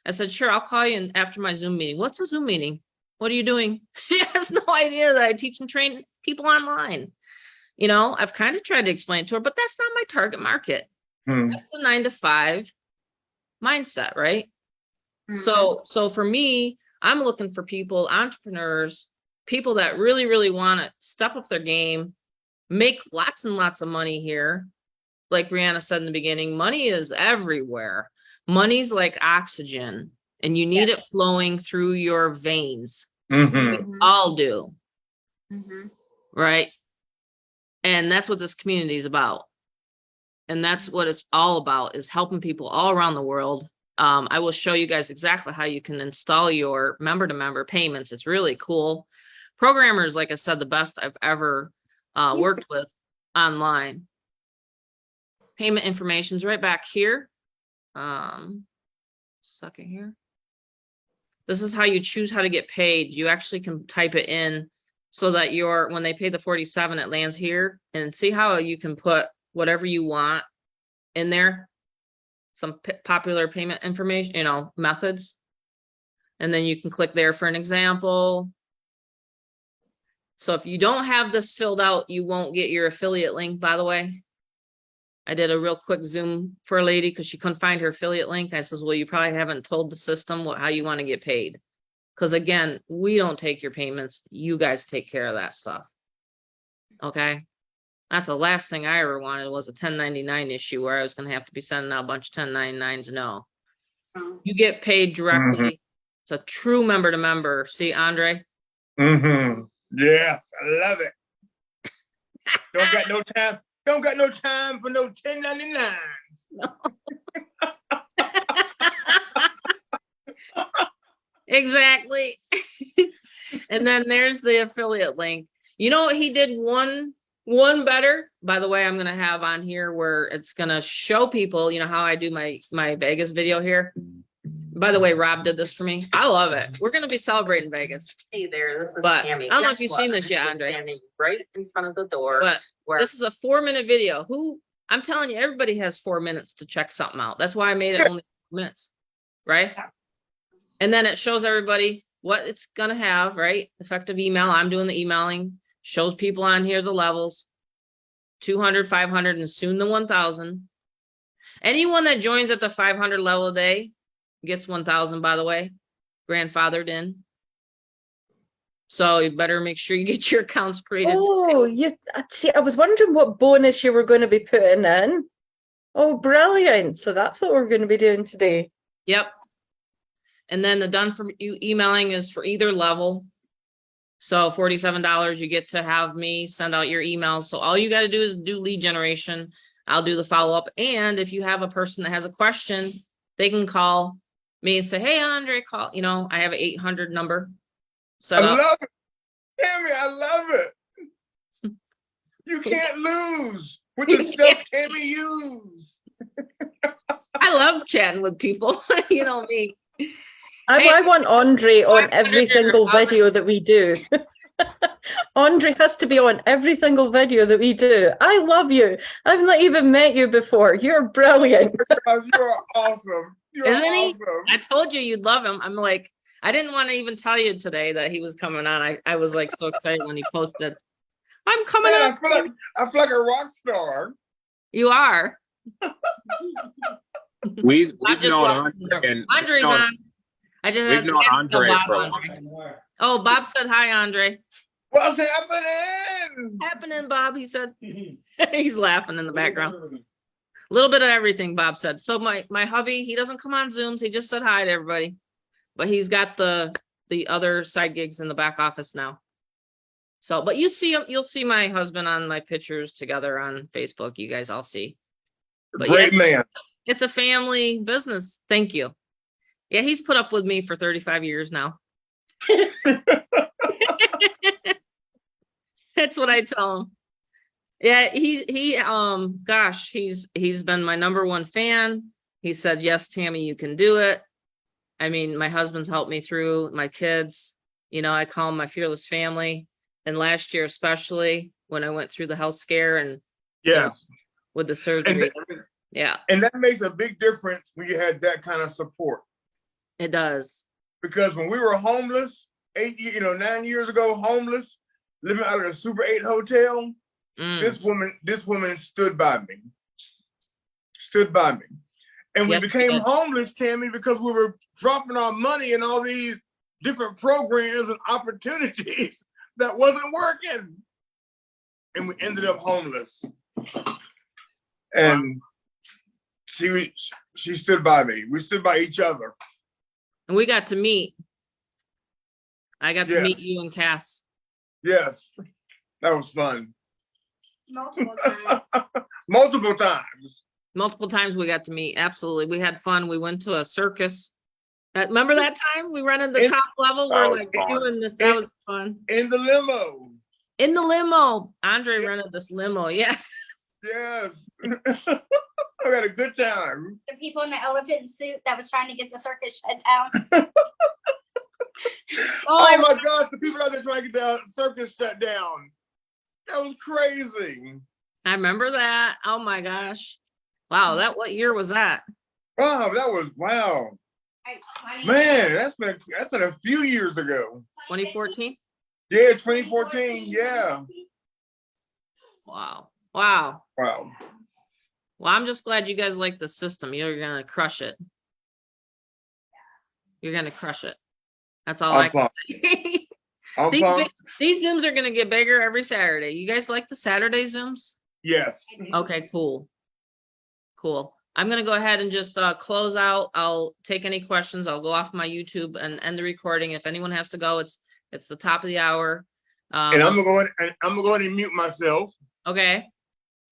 I said, sure, I'll call you after my Zoom meeting. What's a Zoom meeting? What are you doing? She has no idea that I teach and train people online. You know, I've kind of tried to explain to her, but that's not my target market. That's the 9-to-5 mindset, right? So for me, I'm looking for people, entrepreneurs, people that really, really want to step up their game, make lots and lots of money here. Like Brianna said in the beginning, money is everywhere. Money's like oxygen, and you need it flowing through your veins. We all do. Right? And that's what this community is about. And that's what it's all about, is helping people all around the world I will show you guys exactly how you can install your member-to-member payments. It's really cool. Programmers, like I said, the best I've ever worked with online. Payment information is right back here. Second here. This is how you choose how to get paid. You actually can type it in so that when they pay the 47, it lands here. And see how you can put whatever you want in there. Some popular payment information, methods. And then you can click there for an example. So if you don't have this filled out, you won't get your affiliate link, by the way. I did a real quick Zoom for a lady because she couldn't find her affiliate link. I says, well, you probably haven't told the system how you want to get paid. Because again, we don't take your payments. You guys take care of that stuff. Okay. That's the last thing I ever wanted was a 1099 issue where I was going to have to be sending out a bunch of 1099s. No. You get paid directly. Mm-hmm. It's a true member to member. See, Andre? Mm-hmm. Yes, I love it. Don't got no time. Don't got no time for no 1099s. No. Exactly. And then there's the affiliate link. You know what he did one better? By the way, I'm going to have on here where it's going to show people, how I do my Vegas video here. By the way, Rob did this for me. I love it. We're going to be celebrating Vegas. Hey there, this is Tammy. I don't know if you've seen this yet, Andre. Standing right in front of the door. But this is a 4-minute video. I'm telling you, everybody has 4 minutes to check something out. That's why I made it only 4 minutes, right? And then it shows everybody what it's going to have, right? Effective email. I'm doing the emailing. Shows people on here the levels. 200, 500, and soon the 1,000. Anyone that joins at the 500 level a day gets 1,000, by the way, grandfathered in. So you better make sure you get your accounts created. Oh, see, I was wondering what bonus you were going to be putting in. Oh, brilliant. So that's what we're going to be doing today. Yep. And then the done for you emailing is for either level. So $47, you get to have me send out your emails. So all you got to do is do lead generation. I'll do the follow-up. And if you have a person that has a question, they can call me and say, hey, Andre, call. I have an 800 number set up. I love it. Tammy, I love it. You can't lose with the stuff Tammy use. I love chatting with people. You know me. I want Andre on every single video that we do. Andre has to be on every single video that we do. I love you. I've not even met you before. You're brilliant. You're awesome. Isn't he? I told you you'd love him. I'm like, I didn't want to even tell you today that he was coming on. I was like so excited when he posted, I'm coming on. I feel like a rock star. You are. We've known Andre and Andre's on. We've known Andre for a long time. Oh, Bob said hi, Andre. What's happening? Happening, Bob, he said. He's laughing in the background. A little bit of everything, Bob said. So my hubby, he doesn't come on Zooms. He just said hi to everybody. But he's got the other side gigs in the back office now. So, but you'll see my husband on my pictures together on Facebook. You guys all see. But Great man. It's a family business. Thank you. Yeah, he's put up with me for 35 years now. That's what I tell him. Yeah, he's been my #1 fan. He said, yes, Tammy, you can do it. I mean, my husband's helped me through, my kids, I call them my fearless family. And last year, especially when I went through the health scare and yes, with the surgery. Yeah. And that makes a big difference when you had that kind of support. It does. Because when we were homeless, 9 years ago, homeless, living out of a Super 8 hotel, this woman stood by me. And we became homeless, Tammy, because we were dropping our money in all these different programs and opportunities that wasn't working. And we ended up homeless. And she stood by me. We stood by each other. And we got to meet. I got to meet you and Cass. Yes. That was fun. Multiple times. Multiple times. Multiple times we got to meet. Absolutely. We had fun. We went to a circus. Remember that time we rented the top level? We're like doing this. That was fun. In the limo. In the limo. Andre rented this limo. Yeah. Yes. I had a good time. The people in the elephant suit that was trying to get the circus shut down. Oh my gosh, the people out there trying to get the circus shut down. That was crazy. I remember that. Oh my gosh. Wow, what year was that? Oh, that was wow. Man, that's been a few years ago. 2014? Yeah, 2014, yeah. Wow. Wow. Well, I'm just glad you guys like the system. You're gonna crush it. You're gonna crush it. That's all I can say. These Zooms are gonna get bigger every Saturday. You guys like the Saturday Zooms? Yes. Okay, cool. I'm going to go ahead and just close out. I'll take any questions. I'll go off my YouTube and end the recording. If anyone has to go, it's the top of the hour. And I'm going to go ahead and mute myself. Okay,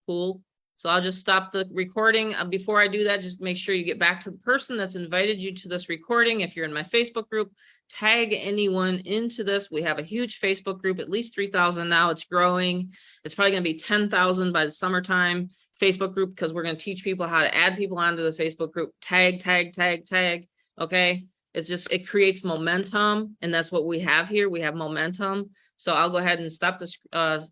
cool. So I'll just stop the recording. Before I do that, just make sure you get back to the person that's invited you to this recording. If you're in my Facebook group, tag anyone into this. We have a huge Facebook group, at least 3,000 now. It's growing. It's probably going to be 10,000 by the summertime Facebook group, because we're going to teach people how to add people onto the Facebook group. Tag. Okay. It creates momentum. And that's what we have here. We have momentum. So I'll go ahead and stop the